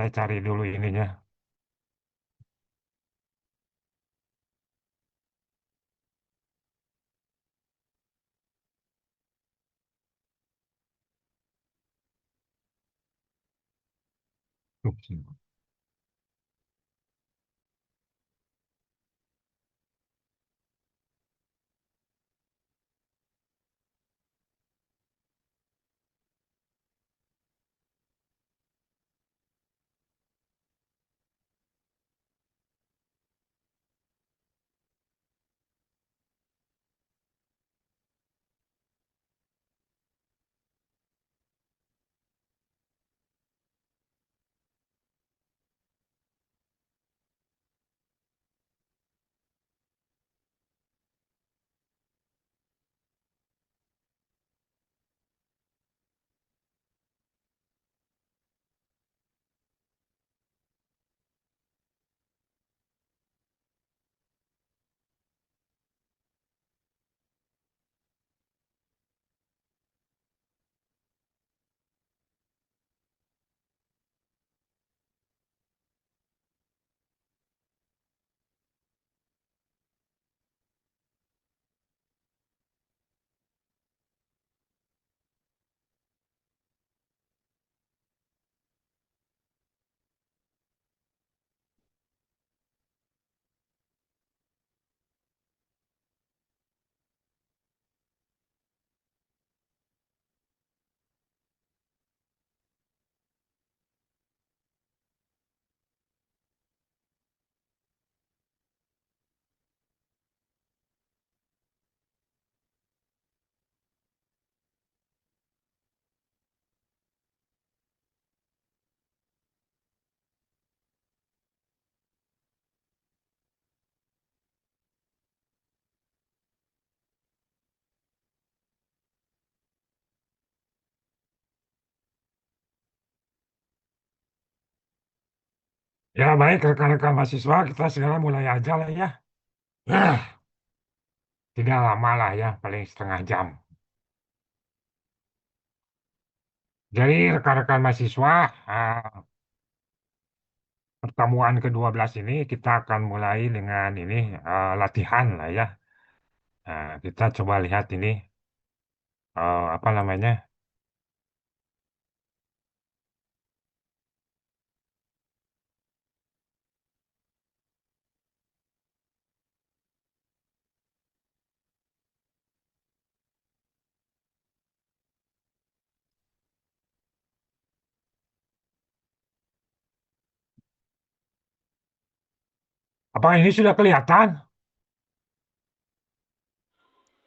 Saya cari dulu ininya. Ya baik rekan-rekan mahasiswa, kita sekarang mulai aja lah ya. Tidak lama lah ya, paling setengah jam. Jadi rekan-rekan mahasiswa, pertemuan ke-12 ini kita akan mulai dengan ini latihan lah ya. Kita coba lihat ini apa namanya? Apa ini sudah kelihatan?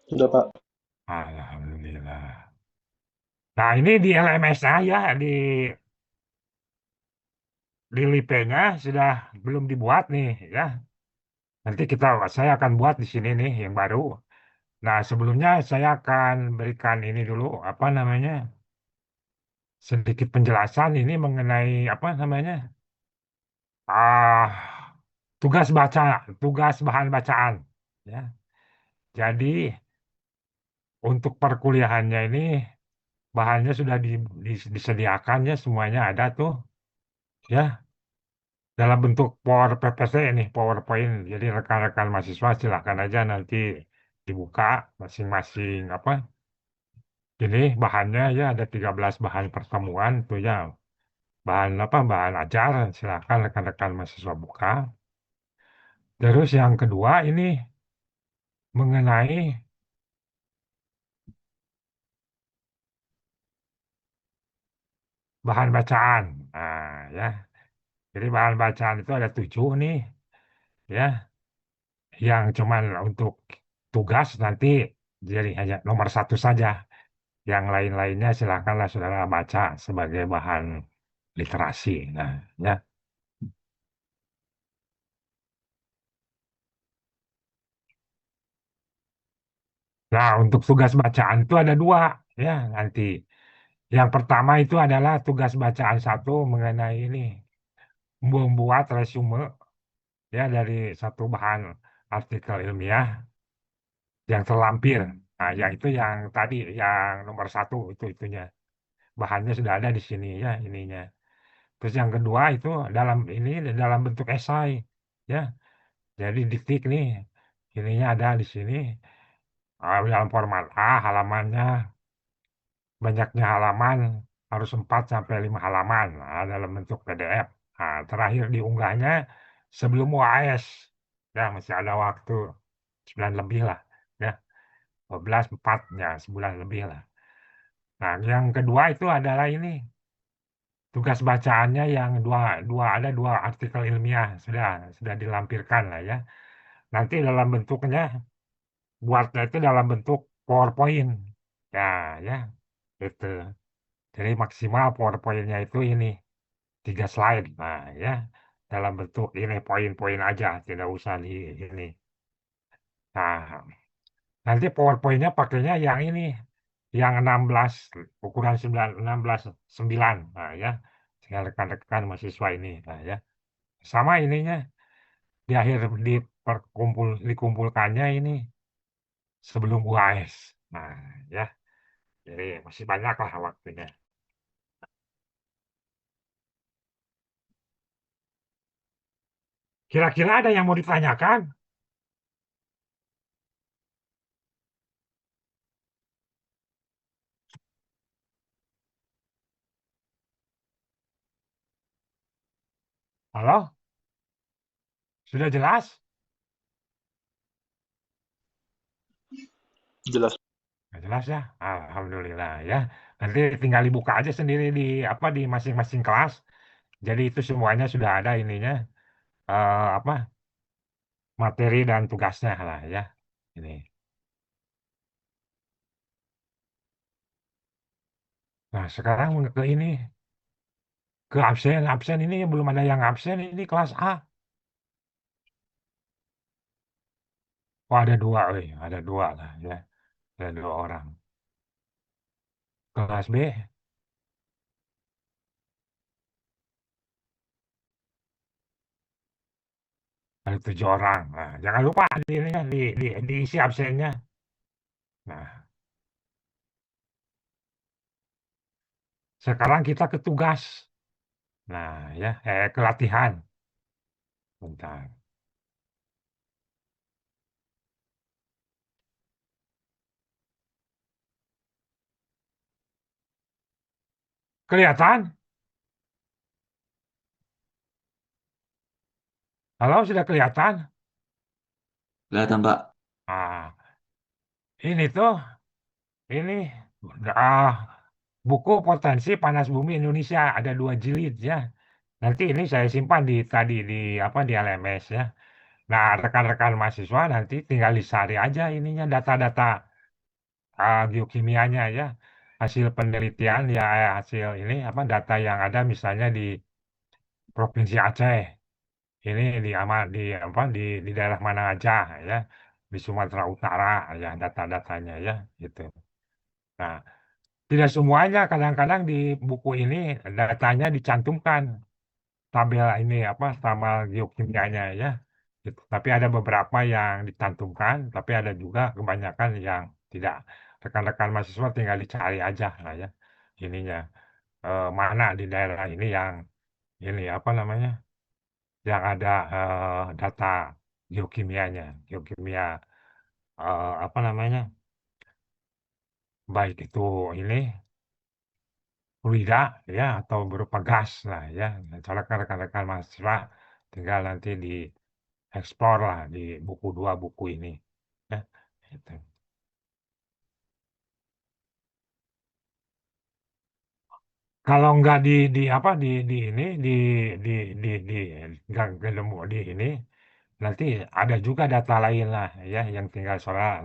Sudah, Pak. Alhamdulillah. Nah ini di LMS-nya ya, di LIP-nya sudah belum dibuat nih ya. Nanti saya akan buat di sini nih yang baru. Nah, sebelumnya saya akan berikan ini dulu, apa namanya, sedikit penjelasan ini mengenai apa namanya, ah tugas baca, tugas bahan bacaan. Ya, jadi untuk perkuliahannya ini bahannya sudah disediakan ya, semuanya ada tuh, ya, dalam bentuk PPT ini, PowerPoint. Jadi rekan-rekan mahasiswa silakan aja nanti dibuka masing-masing apa. Ini bahannya ya ada 13 bahan pertemuan tuh ya. Bahan apa? Bahan ajar. Silakan rekan-rekan mahasiswa buka. Terus yang kedua ini mengenai bahan bacaan. Nah, ya. Jadi bahan bacaan itu ada 7 nih, ya. Yang cuman untuk tugas nanti jadi hanya nomor satu saja. Yang lain-lainnya silakanlah saudara baca sebagai bahan literasi. Nah, ya. Nah, untuk tugas bacaan itu ada dua, ya nanti. Yang pertama itu adalah tugas bacaan satu mengenai ini, membuat resume ya dari satu bahan artikel ilmiah yang terlampir. Nah, yang itu yang tadi, yang nomor satu itu itunya. Bahannya sudah ada di sini ya ininya. Terus yang kedua itu dalam ini dalam bentuk esai, ya. Jadi diktik nih, ininya ada di sini. Dalam format A halamannya banyaknya halaman harus 4 sampai 5 halaman, nah, dalam bentuk PDF. Nah, terakhir diunggahnya sebelum UAS. Ya, masih ada waktu sebulan lebih lah, ya. 12 4 ya, sebulan lebih lah. Nah, yang kedua itu adalah ini tugas bacaannya yang dua dua ada dua artikel ilmiah sudah dilampirkan lah ya. Nanti dalam bentuknya buatnya itu dalam bentuk PowerPoint. Ya, ya, itu. Jadi maksimal PowerPoint-nya itu ini 3 slide. Nah, ya, dalam bentuk ini poin-poin aja, tidak usah di ini. Nah, nanti PowerPoint-nya pakainya yang ini, yang 16 ukuran 9 16 9. Nah, ya. Sehingga rekan-rekan mahasiswa ini, nah, ya. Sama ininya di akhir dikumpulkannya ini sebelum UAS. Nah, ya. Jadi masih banyak lah waktunya. Kira-kira ada yang mau ditanyakan? Halo? Sudah jelas? Jelas. Nggak jelas ya? Alhamdulillah ya. Nanti tinggal dibuka aja sendiri di apa di masing-masing kelas. Jadi itu semuanya sudah ada ininya apa materi dan tugasnya lah ya. Ini. Nah, sekarang ke ini ke absen. Absen ini belum ada yang absen ini kelas A. Oh, ada dua, ada dua lah ya. Ada 2 orang. Kelas B ada 7 orang. Nah, jangan lupa di ini ya, diisi absennya. Nah, sekarang kita ke tugas. Nah, ya, ke latihan. Bentar. Kelihatan? Halo, sudah kelihatan? Kelihatan, Pak. Ah, ini tuh, ini ah, buku Potensi Panas Bumi Indonesia ada 2 jilid ya. Nanti ini saya simpan di tadi di apa di LMS ya. Nah, rekan-rekan mahasiswa nanti tinggal disari aja ininya data-data geokimianya ya, hasil penelitian ya, hasil ini apa data yang ada misalnya di Provinsi Aceh. Ini di apa di daerah mana aja ya di Sumatera Utara ya data-datanya ya gitu. Nah, tidak semuanya kadang-kadang di buku ini datanya dicantumkan tabel ini apa tabel geokimianya ya. Gitu. Tapi ada beberapa yang dicantumkan, tapi ada juga kebanyakan yang tidak. Rekan-rekan mahasiswa tinggal dicari aja lah ya ininya mana di daerah ini yang ini apa namanya yang ada data geokimianya, geokimia apa namanya, baik itu ini fluida ya atau berupa gas lah ya. Misalkan rekan-rekan mahasiswa tinggal nanti dieksplor lah di buku 2 buku ini ya. Gitu. Kalau nggak di apa di ini di nggak nemu di ini nanti ada juga data lain lah ya yang tinggal soal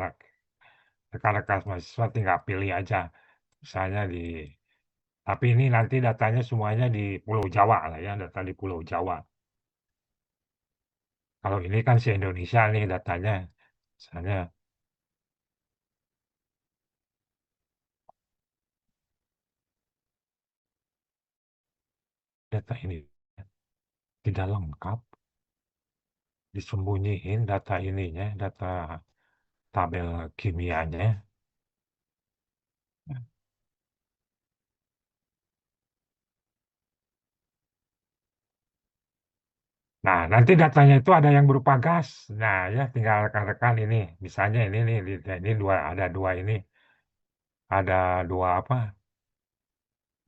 rekan-rekan mahasiswa tinggal pilih aja misalnya tapi ini nanti datanya semuanya di Pulau Jawa lah ya data di Pulau Jawa kalau ini kan si Indonesia nih datanya misalnya data ini tidak lengkap disembunyiin data ininya data tabel kimianya Nah, nanti datanya itu ada yang berupa gas. Nah, ya tinggal rekan-rekan ini, misalnya ini nih, ini dua ada dua ini, ada dua apa?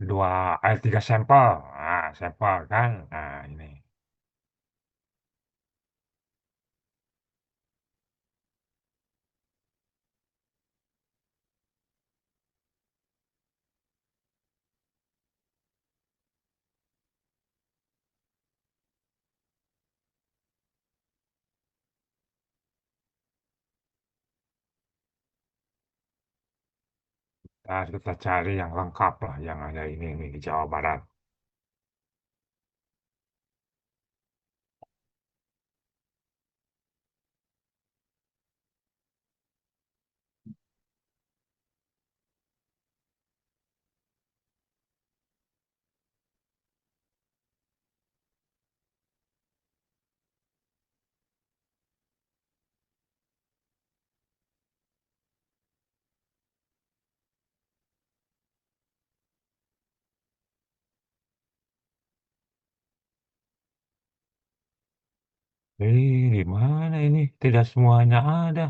Dua tiga sampel. Nah, sampel kan. Nah, ini. Nah, kita cari yang lengkap lah, yang ada ini di Jawa Barat. Di mana ini? Tidak semuanya ada.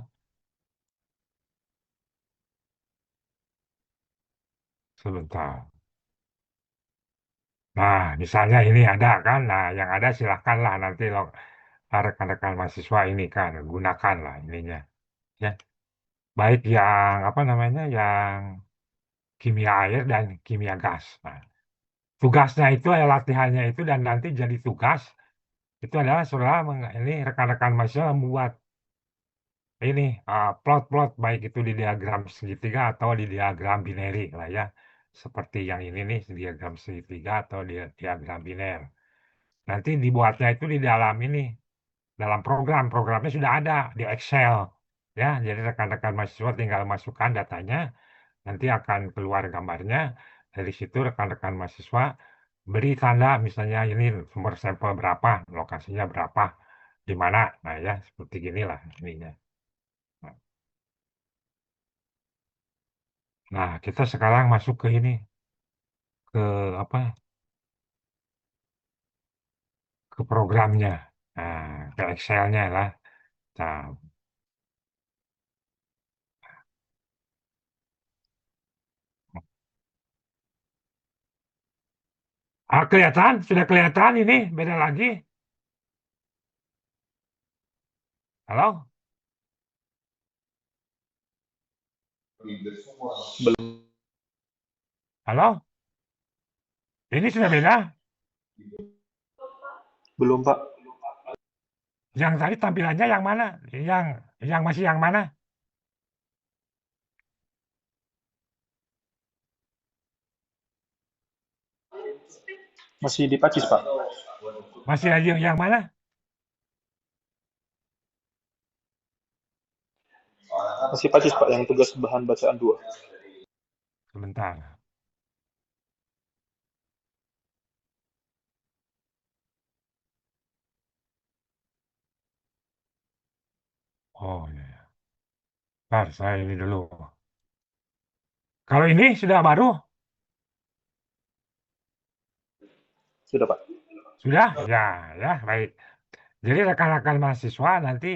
Sebentar. Nah, misalnya ini ada kan. Nah, yang ada silahkanlah nanti lo rekan-rekan mahasiswa ini kan gunakanlah ininya. Ya, baik yang apa namanya, yang kimia air dan kimia gas. Nah, tugasnya itu latihannya itu dan nanti jadi tugas itu adalah saudara ini rekan-rekan mahasiswa membuat ini plot-plot baik itu di diagram segitiga atau di diagram binary lah ya. Seperti yang ini nih diagram segitiga atau diagram biner. Nanti dibuatnya itu di dalam ini, dalam programnya sudah ada di Excel. Ya, jadi rekan-rekan mahasiswa tinggal masukkan datanya, nanti akan keluar gambarnya. Dari situ rekan-rekan mahasiswa beri tanda misalnya ini sumber sampel berapa, lokasinya berapa, di mana. Nah ya, seperti ginilah ininya. Nah, kita sekarang masuk ke ini, ke apa? Ke programnya. Nah, ke Excel-nya lah. Nah, kelihatan, sudah kelihatan ini, beda lagi. Halo? Belum, Halo? Ini sudah beda. belum Pak. Yang tadi tampilannya yang mana? Yang yang masih yang mana? Masih di Pacis Pak. Masih aja yang mana? Masih Pacis Pak, yang tugas bahan bacaan 2. Sebentar. Oh, iya, iya. Bentar, saya ini dulu. Kalau ini sudah baru? Sudah Pak. Sudah? Ya, ya, baik. Jadi rekan-rekan mahasiswa nanti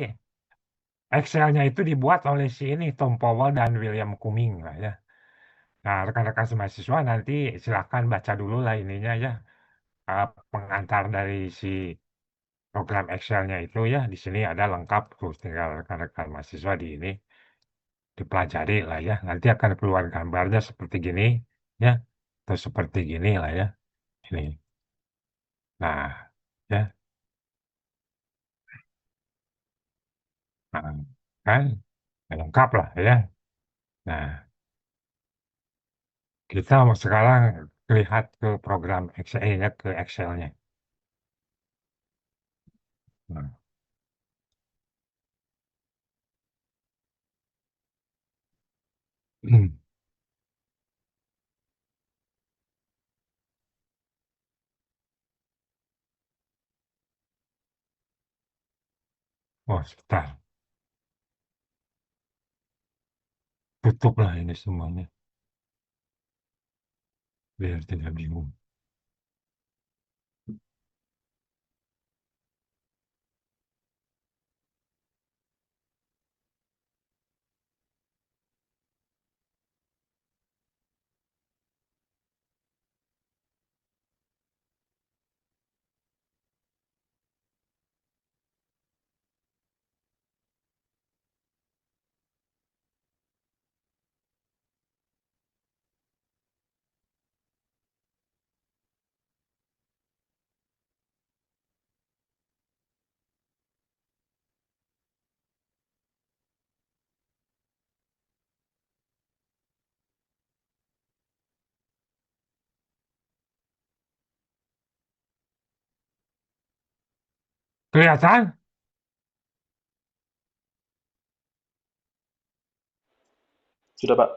Excel-nya itu dibuat oleh si ini, Tom Powell dan William Cumming lah ya. Nah, rekan-rekan mahasiswa nanti silahkan baca dulu lah ininya ya. Pengantar dari si program Excel-nya itu ya. Di sini ada lengkap, terus tinggal rekan-rekan mahasiswa di ini dipelajari lah ya. Nanti akan keluar gambarnya seperti gini ya. Atau seperti gini lah ya. Ini. Nah, ya. Nah, kan lengkap lah ya. Nah, kita mau sekarang lihat ke program Excel-nya, ke Excel-nya. Nah, oh, sebentar. Tutup lah ini semuanya. Biar tidak bingung. Kelihatan? Sudah, Pak.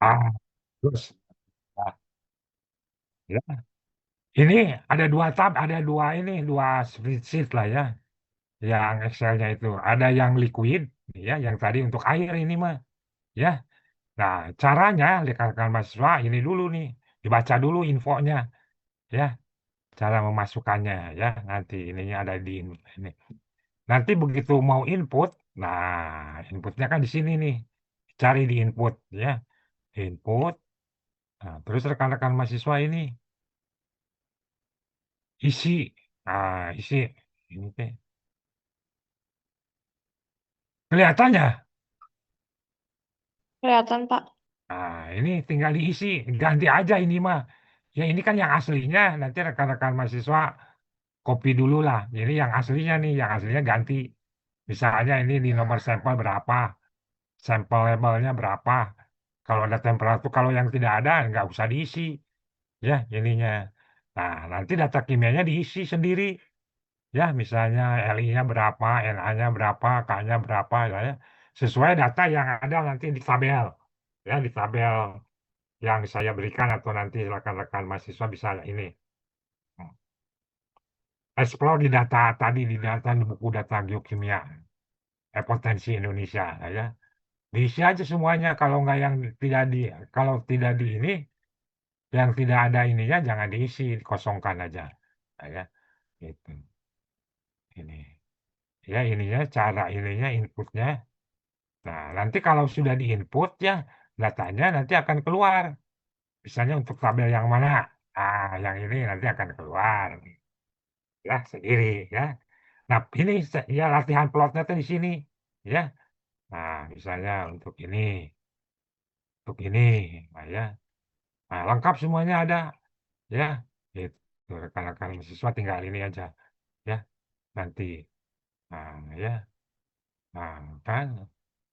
Ah, terus. Nah, ya. Ini ada dua tab, ada dua ini, dua spreadsheet lah ya. Yang Excel-nya itu. Ada yang liquid, ya, yang tadi untuk air ini mah. Ya. Nah, caranya rekan-rekan mahasiswa ini dulu nih. Dibaca dulu infonya. Ya. Cara memasukkannya ya. Nanti ininya ada di ini. Nanti begitu mau input, nah inputnya kan di sini nih. Cari di input ya. Input. Nah, terus rekan-rekan mahasiswa ini isi. Nah, isi. Ini teh. Kelihatannya. Kelihatan, Pak. Nah, ini tinggal diisi. Ganti aja ini mah. Ya ini kan yang aslinya. Nanti rekan-rekan mahasiswa copy dulu lah. Ini yang aslinya nih. Yang aslinya ganti. Misalnya ini di nomor sampel berapa. Sampel labelnya berapa. Kalau ada temperatur, kalau yang tidak ada, nggak usah diisi. Ya, ininya. Nah, nanti data kimianya diisi sendiri. Ya, misalnya Li-nya berapa, Na-nya berapa, K-nya berapa, ya. Sesuai data yang ada nanti di tabel. Ya, di tabel yang saya berikan atau nanti rekan-rekan mahasiswa bisa ini. Explore di data tadi, di data di buku data geokimia. Potensi Indonesia, ya. Diisi aja semuanya. Kalau nggak yang tidak di, kalau tidak di ini, yang tidak ada ininya jangan diisi, kosongkan aja. Nah, ya, gitu. Ini. Ya, ininya cara ininya inputnya. Nah, nanti kalau sudah diinput ya, datanya nanti akan keluar. Misalnya untuk tabel yang mana? Ah, yang ini nanti akan keluar. Ya, sendiri ya. Nah, ini ya latihan plotnya tuh di sini. Ya. Nah, misalnya untuk ini, nah ya. Nah, lengkap semuanya ada. Ya, itu rekan-rekan mahasiswa tinggal ini aja. Ya, nanti. Nah, ya. Nah, kan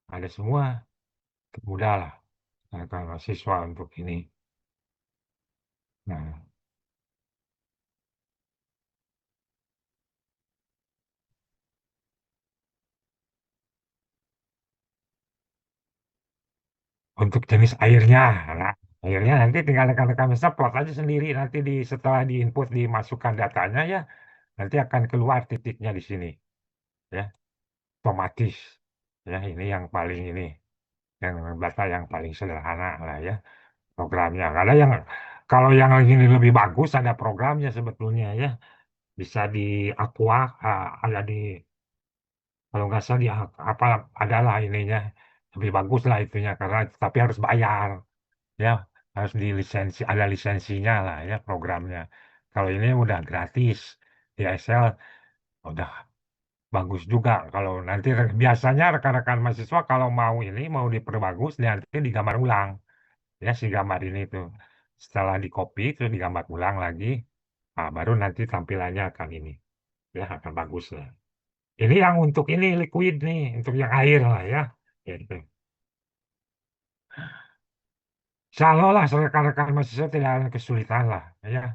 ada semua. Mudah lah. Nah, kalau siswa untuk ini. Nah, untuk jenis airnya, nah, airnya nanti tinggal rekan-rekan bisa plot aja sendiri. Nanti setelah diinput dimasukkan datanya ya, nanti akan keluar titiknya di sini, ya, otomatis. Ya, ini yang paling ini, yang data yang paling sederhana lah ya programnya. Kalau yang ini lebih bagus ada programnya sebetulnya ya, bisa di Aqua, ada di kalau nggak salah di apa adalah ininya lebih bagus lah itunya karena tapi harus bayar ya harus di lisensi ada lisensinya lah ya programnya. Kalau ini udah gratis di Excel udah bagus juga. Kalau nanti biasanya rekan-rekan mahasiswa kalau mau ini mau diperbagus nanti digambar ulang ya si gambar ini tuh setelah di copy terus digambar ulang lagi. Nah, baru nanti tampilannya akan ini ya akan bagus lah. Ini yang untuk ini liquid nih, untuk yang air lah ya. Gitu. Insya Allah lah, rekan-rekan mahasiswa tidak ada kesulitan lah. Ya.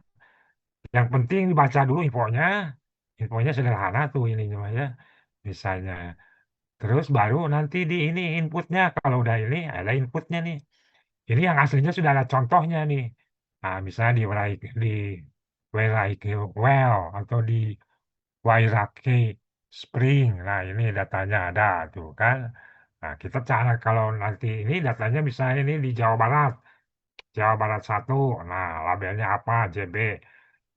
Yang penting dibaca dulu infonya. Infonya sederhana tuh ini cuma ya. Misalnya. Terus baru nanti di ini inputnya. Kalau udah ini ada inputnya nih. Ini yang aslinya sudah ada contohnya nih. Nah, misalnya di Wairake Well atau di Wairake Spring. Nah, ini datanya ada tuh kan. Nah, kita cara kalau nanti ini datanya bisa ini di Jawa Barat. Jawa Barat satu. Nah, labelnya apa? JB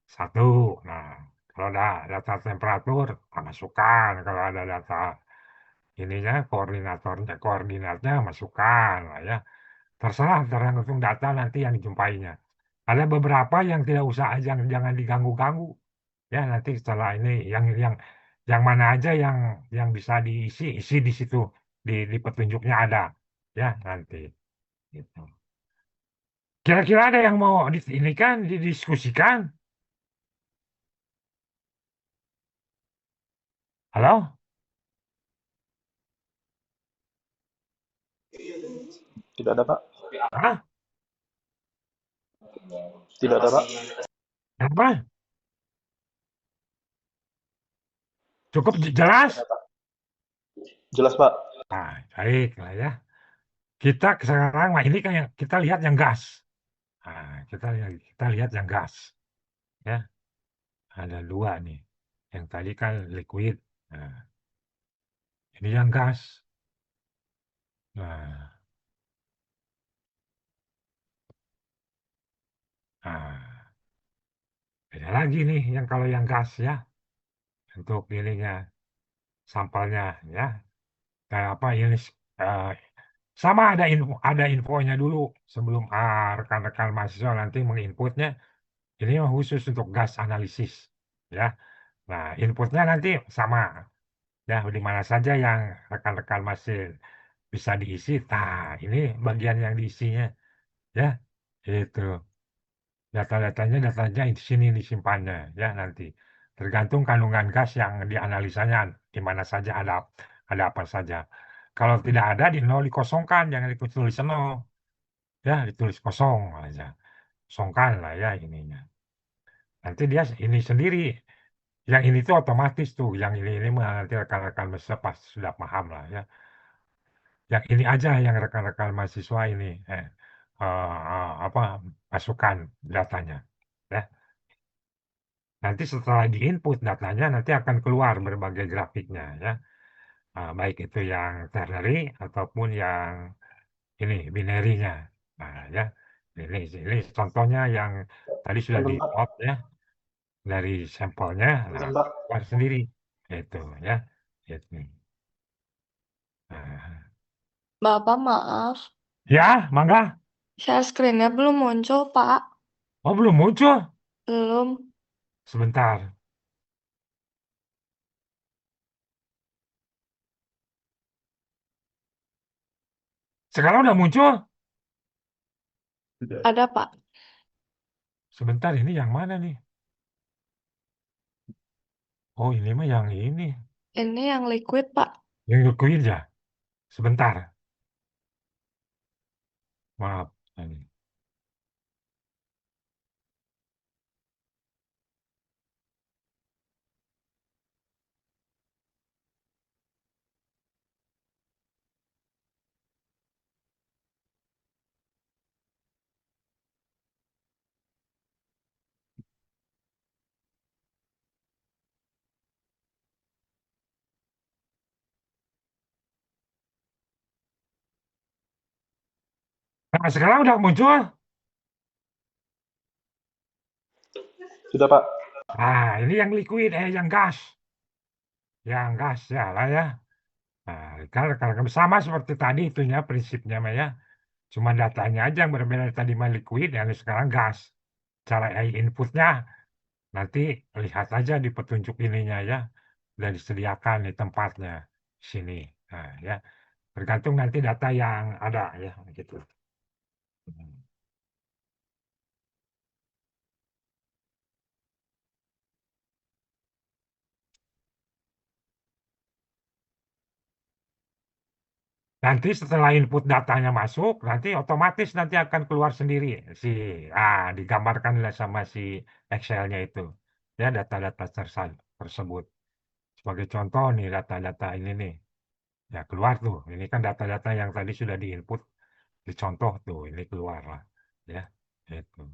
satu. Nah, kalau ada data temperatur, masukkan. Kalau ada data ininya, koordinatnya masukkan. Lah ya. Terserah tergantung data nanti yang dijumpainya. Ada beberapa yang tidak usah, jangan diganggu-ganggu. Ya, nanti setelah ini yang mana aja yang bisa diisi, isi di situ. Di petunjuknya ada. Ya, nanti. Gitu. Kira-kira ada yang mau ini kan didiskusikan? Halo? Tidak ada, Pak. Hah? Tidak ada, Pak. Apa? Cukup jelas? Ternyata. Jelas, Pak. Nah, baik lah ya. Kita sekarang, nah ini kan yang kita lihat yang gas. Nah, kita lihat yang gas. Ya, ada dua nih. Yang tadi kan liquid. Nah, ini yang gas. Nah, nah, beda lagi nih yang kalau yang gas ya. Untuk ininya, sampelnya ya. Kayak apa ini eh, sama ada infonya dulu sebelum rekan-rekan mahasiswa nanti menginputnya. Ini mah khusus untuk gas analisis ya. Nah, inputnya nanti sama ya di mana saja yang rekan-rekan masih bisa diisi. Nah, ini bagian yang diisinya ya. Itu datanya di sini disimpannya ya nanti. Tergantung kandungan gas yang dianalisanya di mana saja ada apa saja. Kalau tidak ada di nol dikosongkan, jangan ditulis nol ya, ditulis kosong aja. Kosongkan lah ya ininya. Nanti dia ini sendiri. Yang ini tuh otomatis tuh, yang ini mah nanti rekan-rekan mahasiswa pasti sudah paham lah ya. Yang ini aja yang rekan-rekan mahasiswa ini apa masukkan datanya ya. Nanti setelah diinput datanya nanti akan keluar berbagai grafiknya ya. Baik itu yang ternary ataupun yang ini binary-nya. Nah ya, ini contohnya yang tadi sudah Punten, Pak. di-plot ya dari sampelnya. Nah, Punten, Pak. keluar sendiri itu ya. Itu. Nah, Bapak maaf, ya, mangga. share screen-nya belum muncul, Pak. Oh, belum muncul. Belum. Sebentar. Sekarang udah muncul. Ada, Pak. Sebentar, ini yang mana nih? Oh, ini mah yang ini. Ini yang liquid, Pak. Yang liquid ya. Sebentar. Maaf. Ini. Nah, sekarang udah muncul. Sudah, Pak. Nah, ini yang liquid, yang gas. Yang gas ya lah ya. Nah, kalau sama seperti tadi itunya prinsipnya Mah ya. Cuma datanya aja yang berbeda tadi mah liquid, yang sekarang gas. Cara inputnya nanti lihat aja di petunjuk ininya ya. Sudah disediakan di tempatnya di sini. Nah, ya. Tergantung nanti data yang ada ya gitu. Nanti setelah input datanya masuk, nanti otomatis nanti akan keluar sendiri si digambarkanlah sama si Excel-nya itu. Ya data-data tersebut. Sebagai contoh nih data-data ini nih. Ya keluar tuh. Ini kan data-data yang tadi sudah diinput, dicontoh tuh, ini keluar lah. Ya, itu.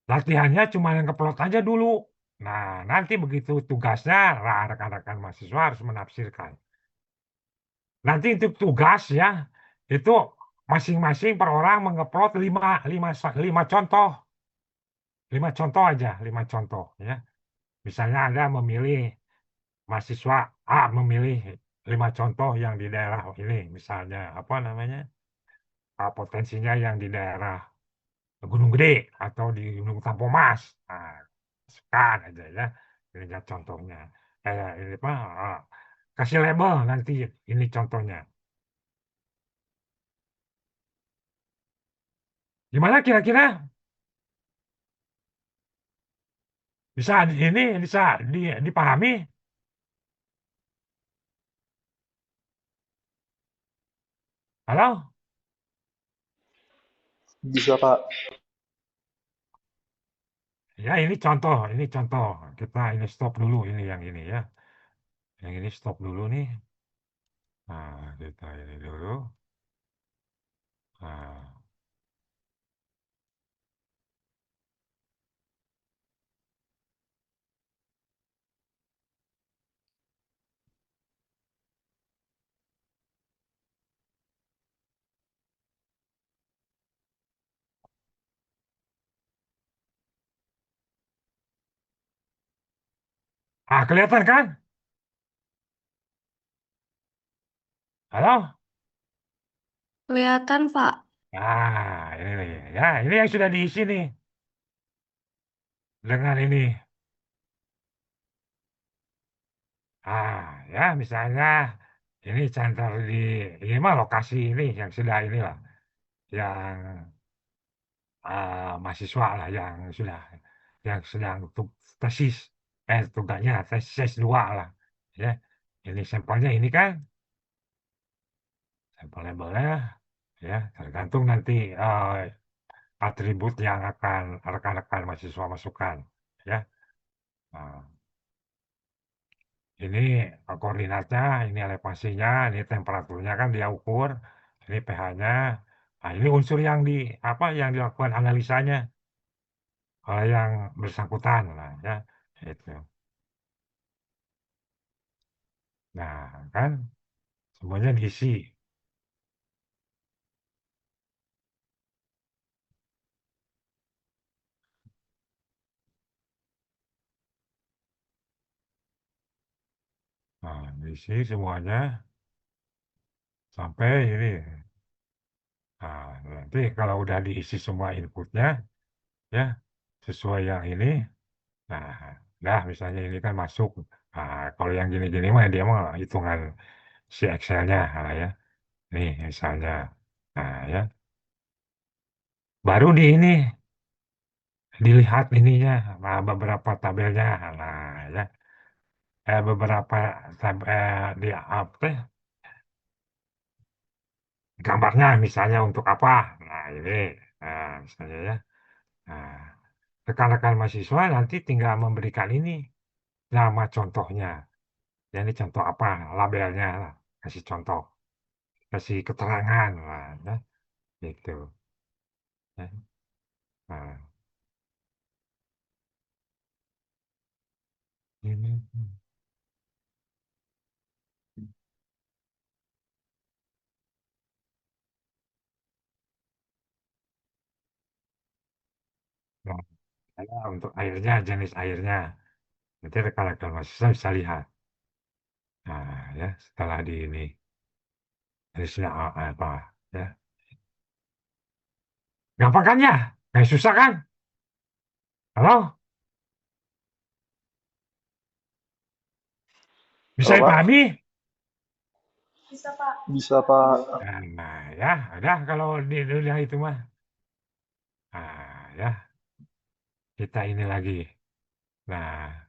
Latihannya cuma yang keplot aja dulu. Nah, nanti begitu tugasnya, rekan-rekan mahasiswa harus menafsirkan. Nanti untuk tugas ya, itu masing-masing per orang mengupload lima contoh. 5 contoh aja, 5 contoh ya. Misalnya Anda memilih mahasiswa A memilih 5 contoh yang di daerah ini, misalnya apa namanya potensinya yang di daerah Gunung Gede atau di Gunung Tampomas. Nah, masukkan aja ya, ini aja contohnya. Ini apa? Kasih label nanti ini contohnya. Gimana kira-kira? Bisa dipahami? Halo? Bisa, Pak. Ya, ini contoh. Kita ini stop dulu ini yang ini ya. Yang ini stop dulu nih. Nah, kita ini dulu. Nah, kelihatan kan? Halo? Kelihatan, Pak. Ini nih. Ya, ini yang sudah diisi nih. Dengan ini. Ya, misalnya ini center di ini mah lokasi ini yang sudah inilah, yang mahasiswa lah yang sedang tesis, tugasnya tesis dua lah, ya. Ini sampelnya ini kan, sampel labelnya, ya tergantung nanti atribut yang akan rekan-rekan mahasiswa masukkan, ya. Nah, ini koordinatnya, ini elevasinya, ini temperaturnya kan dia ukur, ini pH-nya. Nah, ini unsur yang yang dilakukan analisanya oleh yang bersangkutan lah ya. Itu. Nah, kan semuanya diisi. Nah, diisi semuanya sampai ini. Nah, nanti kalau udah diisi semua inputnya, ya sesuai yang ini. Nah, dah misalnya ini kan masuk. Nah, kalau yang gini-gini mah dia mah hitungan si Excel-nya lah ya. Nih misalnya. Nah, ya. Baru di ini dilihat ininya, nah, beberapa tabelnya. Nah, ya. Beberapa di apa gambarnya misalnya untuk apa. Nah, ini. Nah, misalnya ya. Nah, rekan-rekan mahasiswa nanti tinggal memberikan ini nama contohnya. Ya, ini contoh apa? Labelnya lah. Kasih contoh. Kasih keterangan lah. Ya. Gitu. Ya. Nah, ini. Nah, saya untuk airnya, jenis airnya. Nanti rekan-rekan mahasiswa bisa lihat. Nah, ya, setelah di ini. Jenisnya apa. Ya. Gampang kan ya? Nggak susah kan? Halo? Bisa Halo Pak, dipahami? bisa Pak. Nah, ya, udah kalau di dunia itu mah. Ya, kita ini lagi. Nah,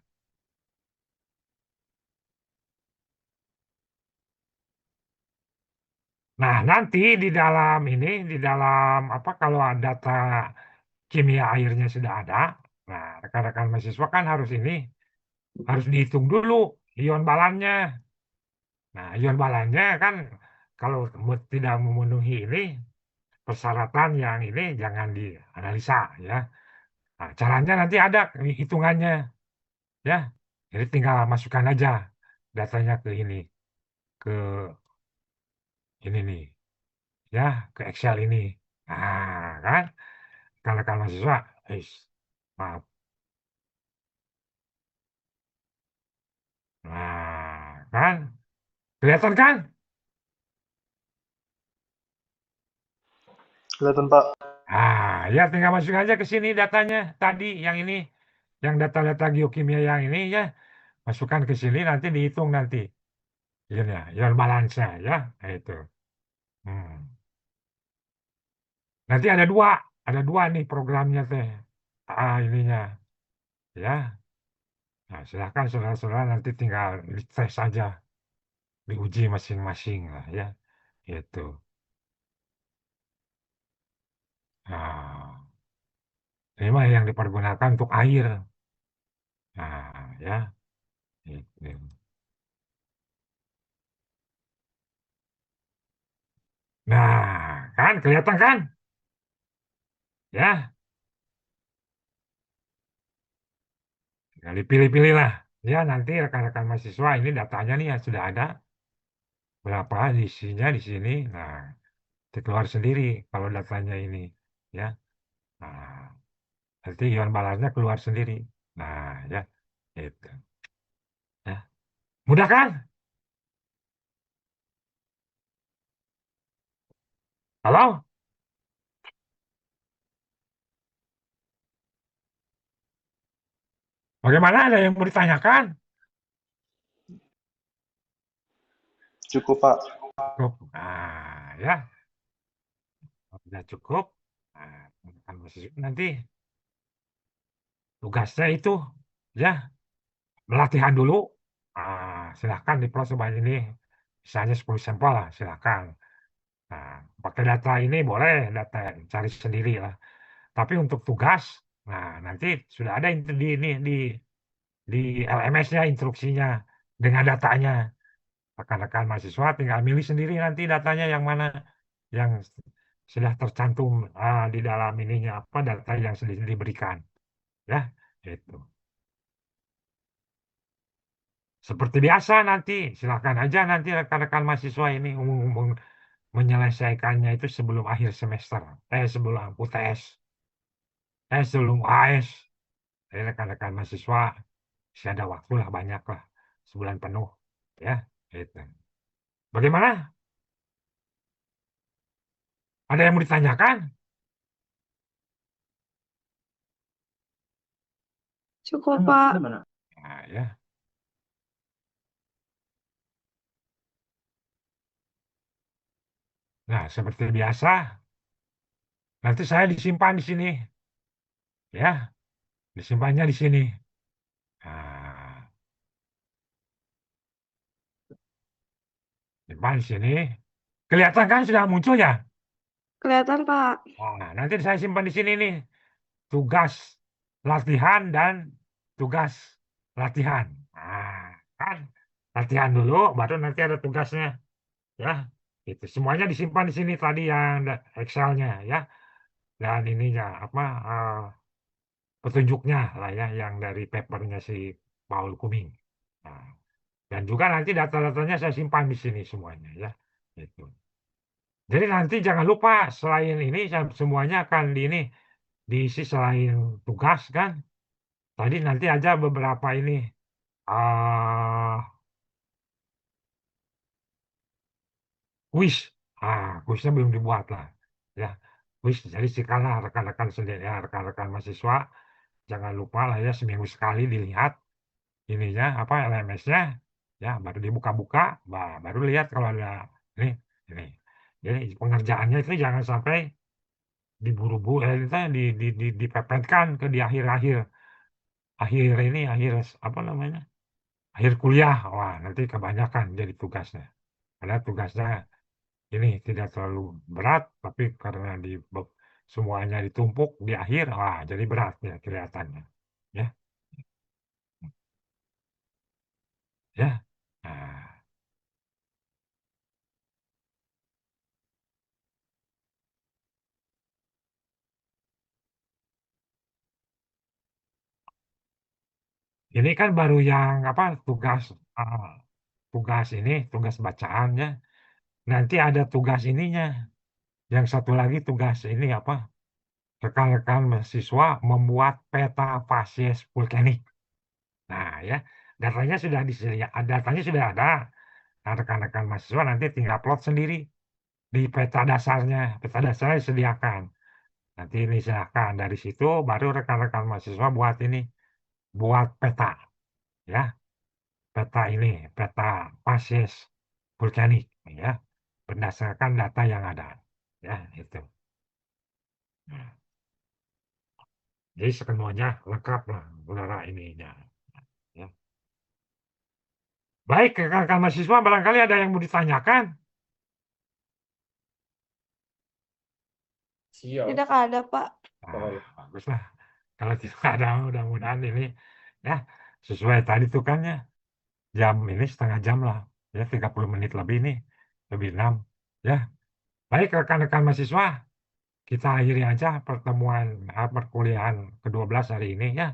nanti di dalam apa kalau ada data kimia airnya sudah ada, nah rekan-rekan mahasiswa kan harus dihitung dulu ion balannya. Nah, ion balannya kan kalau tidak memenuhi ini persyaratan yang ini jangan dianalisa ya. Nah, caranya nanti ada hitungannya ya. Jadi tinggal masukkan aja datanya ke ke ini nih, ya, ke Excel ini. Nah, kan, kalau mahasiswa, eh, maaf. Nah, kan, kelihatan kan? Kelihatan Pak. Ya tinggal masuk aja ke sini datanya tadi yang ini, yang data-data geokimia yang ini ya, masukkan ke sini nanti dihitung nanti, ya, ion balance ya, nah, itu. Hmm. Nanti ada dua nih programnya teh, ininya, ya. Nah, silakan saudara-saudara nanti tinggal dites saja, diuji masing-masing lah ya, itu. Nah, ini mah yang dipergunakan untuk air. Nah, ya, itu. Nah, kan kelihatan kan? Ya, tinggal dipilih-pilih lah. Ya, nanti rekan-rekan mahasiswa ini datanya nih ya sudah ada berapa isinya di sini. Nah, dikeluar sendiri kalau datanya ini, ya. Nah, nanti ion balasnya keluar sendiri. Nah, ya, itu. Ya. Mudah kan? Halo? Bagaimana? Ada yang mau ditanyakan? Cukup, Pak. Cukup. Nah, ya, sudah cukup. Nah, teman-teman mahasiswa nanti tugasnya itu, ya, latihan dulu. Silahkan di sebanyak ini, misalnya 10 sampel lah, silahkan. Nah, pakai data ini boleh, data cari sendiri lah. Tapi untuk tugas, nah nanti sudah ada di ini di LMS-nya instruksinya dengan datanya. Rekan-rekan mahasiswa tinggal milih sendiri nanti datanya yang mana yang sudah tercantum di dalam ininya apa data yang sudah diberikan. Ya, itu. Seperti biasa nanti, silakan aja nanti rekan-rekan mahasiswa ini menyelesaikannya itu sebelum akhir semester, sebelum UTS, sebelum AS. Jadi rekan-rekan mahasiswa masih ada waktu lah banyak lah, sebulan penuh, ya. Gitu. Bagaimana? Ada yang mau ditanyakan? Cukup, Pak. Nah, ya. Nah, seperti biasa, nanti saya disimpan di sini, ya. Disimpannya di sini. Nah, simpan di sini. Kelihatan kan sudah muncul ya? Kelihatan, Pak. Nah, nanti saya simpan di sini nih. Tugas latihan dan tugas latihan. Nah, kan latihan dulu, baru nanti ada tugasnya, ya. Itu semuanya disimpan di sini tadi yang Excel-nya, ya. Dan ininya apa petunjuknya lah ya, yang dari papernya si Paul Kuming. Nah, dan juga nanti data-datanya saya simpan di sini semuanya, ya. Itu. Jadi nanti jangan lupa selain ini semuanya akan di ini diisi selain tugas kan. Tadi nanti aja beberapa ini ah kuis. Kuisnya belum dibuat lah. Ya, kuis. Jadi sikalah rekan-rekan sendiri, ya, rekan-rekan mahasiswa jangan lupa lah ya seminggu sekali dilihat ininya apa LMS-nya, ya baru dibuka-buka, baru lihat kalau ada ini ini. Jadi pengerjaannya itu jangan sampai diburu-buru, itu dipepetkan ke di akhir-akhir akhir apa namanya akhir kuliah. Wah, nanti kebanyakan jadi tugasnya. Karena tugasnya ini tidak terlalu berat, tapi karena semuanya ditumpuk di akhir, wah jadi berat ya kelihatannya. Ya, ya. Nah, ini kan baru yang apa ah, tugas ini, tugas bacaan ya. Nanti ada tugas ininya. Yang satu lagi tugas ini apa? Rekan-rekan mahasiswa membuat peta facies vulkanik. Nah, ya, datanya sudah ada. Nah, rekan-rekan mahasiswa nanti tinggal plot sendiri di peta dasarnya. Peta dasarnya disediakan. Nanti ini silahkan dari situ baru rekan-rekan mahasiswa buat ini, buat peta, ya, peta facies vulkanik, ya, berdasarkan data yang ada, ya, itu. Nah, jadi semuanya lengkap lah, saudara ininya, ya. Baik, rekan-rekan mahasiswa barangkali ada yang mau ditanyakan. Tidak ada, Pak. Bagus lah. Kalau tidak ada, mudah-mudahan ini ya sesuai tadi tuh kan ya. Jam ini setengah jam lah. Ya 30 menit lebih nih. Lebih 6. Ya. Baik rekan-rekan mahasiswa, kita akhiri aja pertemuan perkuliahan ke-12 hari ini ya.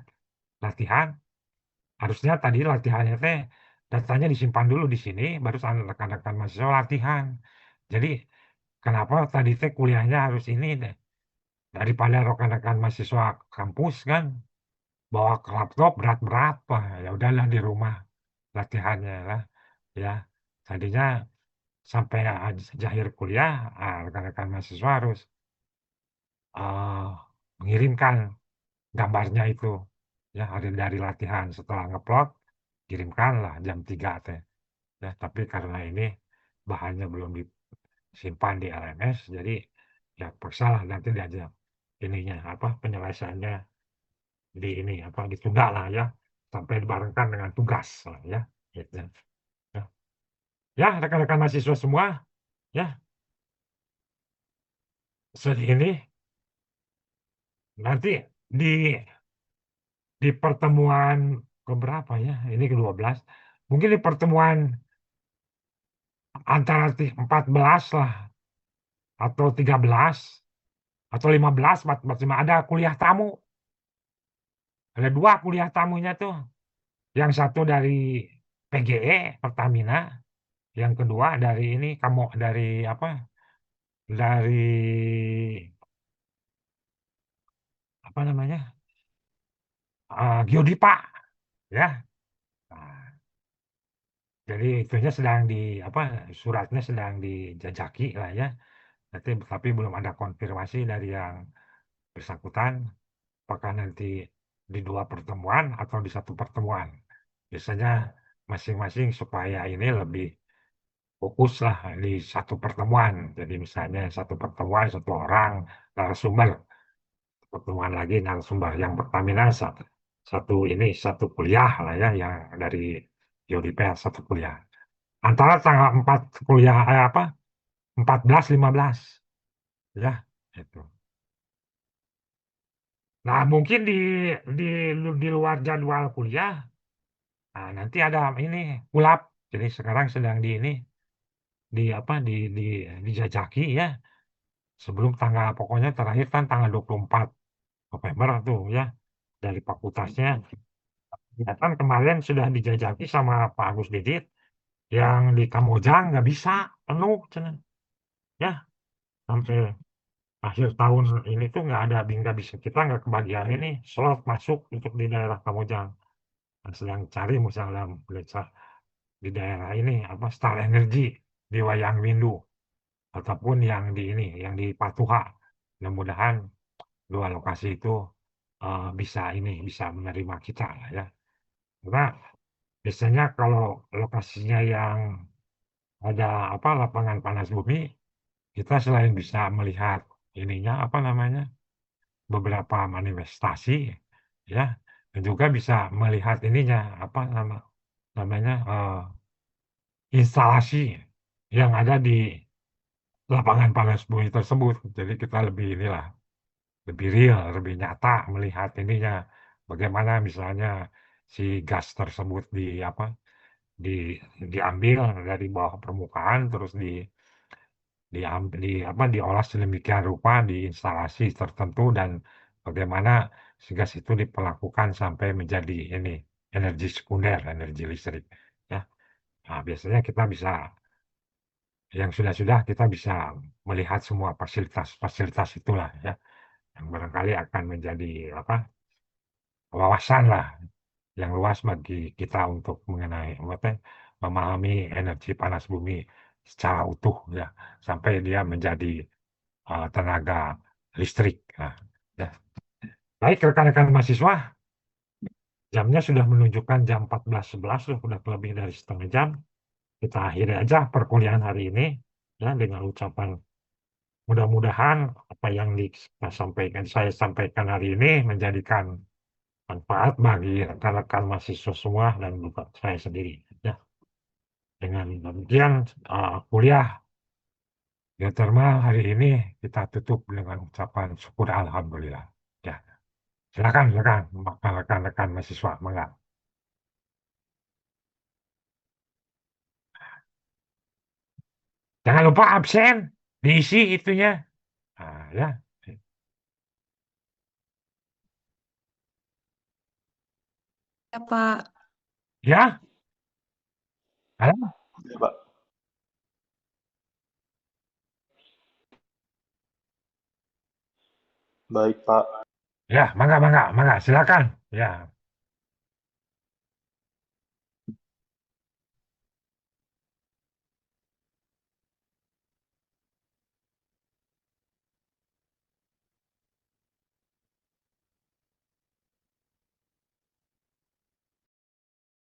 Latihan. Harusnya tadi latihannya teh datanya disimpan dulu di sini, baru rekan-rekan mahasiswa latihan. Jadi kenapa tadi teh kuliahnya harus ini deh. Daripada rekan-rekan mahasiswa kampus kan bawa ke laptop berat-berat, wah ya udahlah di rumah latihannya lah ya. Tadinya sampai akhir kuliah, rekan-rekan mahasiswa harus eh, mengirimkan gambarnya itu ya hari dari latihan setelah ngeplot kirimkan lah jam 3 teh ya. Tapi karena ini bahannya belum disimpan di LMS, jadi ya paksa lah nanti diajak ininya apa penyelesaiannya di ini apa ditunda lah ya sampai dibarengkan dengan tugas lah ya gitu. Ya, ya rekan-rekan mahasiswa semua ya, sedih ini nanti di pertemuan keberapa ya, ini ke-12, mungkin di pertemuan antara 14 lah atau 13 atau 15, 45 ada kuliah tamu, ada 2 kuliah tamunya tuh, yang satu dari PGE Pertamina, yang kedua dari ini kamu dari apa, dari apa namanya, Geodipa ya. Nah, jadi itunya sedang di apa, suratnya sedang dijajaki lah ya. Nanti tapi belum ada konfirmasi dari yang bersangkutan apakah nanti di 2 pertemuan atau di 1 pertemuan. Biasanya masing-masing supaya ini lebih fokus lah di 1 pertemuan. Jadi misalnya 1 pertemuan 1 orang narasumber, pertemuan lagi narasumber yang Pertamina satu ini 1 kuliah lah ya yang dari Yodiper 1 kuliah. Antara tanggal 4 kuliah apa 14 15 ya itu. Nah, mungkin di di luar jadwal kuliah, nah nanti ada ini kulap. Jadi sekarang sedang di ini di apa dijajaki ya sebelum tanggal pokoknya terakhir kan tanggal 24 November tuh ya dari fakultasnya. Ya kan kemarin sudah dijajaki sama Pak Agus Didit yang di Kamojang nggak bisa penuh cenah. Ya sampai akhir tahun ini tuh nggak bisa kita nggak kebagian ini slot masuk untuk di daerah Kamojang. Nah, sedang cari misalnya bisa di daerah ini apa Star Energy di Wayang Windu ataupun yang di ini yang di Patuha. Mudah-mudahan 2 lokasi itu bisa ini bisa menerima kita lah ya. Karena biasanya kalau lokasinya yang ada apa lapangan panas bumi, kita selain bisa melihat ininya apa namanya beberapa manifestasi ya, dan juga bisa melihat ininya apa namanya instalasi yang ada di lapangan panas bumi tersebut. Jadi kita lebih inilah, lebih real, lebih nyata melihat ininya. Bagaimana misalnya si gas tersebut di apa, di diambil dari bawah permukaan terus apa diolah sedemikian rupa di instalasi tertentu dan bagaimana si gas itu diperlakukan sampai menjadi ini energi sekunder, energi listrik ya. Nah, biasanya kita bisa yang sudah-sudah kita bisa melihat semua fasilitas-fasilitas itulah ya, yang barangkali akan menjadi apa wawasan lah yang luas bagi kita untuk mengenai apa memahami energi panas bumi secara utuh ya sampai dia menjadi tenaga listrik. Nah, ya. Baik rekan-rekan mahasiswa, jamnya sudah menunjukkan jam 14.11 sudah lebih dari setengah jam. Kita akhiri aja perkuliahan hari ini ya dengan ucapan mudah-mudahan apa yang saya sampaikan hari ini menjadikan manfaat bagi rekan-rekan mahasiswa semua dan juga saya sendiri. Ya, dengan demikian kuliah geothermal hari ini kita tutup dengan ucapan syukur alhamdulillah. Ya, silakan rekan-rekan mahasiswa, mangga. Jangan lupa absen. Diisi itunya. Ah, ya. Ya, Pak. Ya, halo? Ya, Pak. Baik, Pak. Ya, mangga, mangga, mangga, silakan. Ya.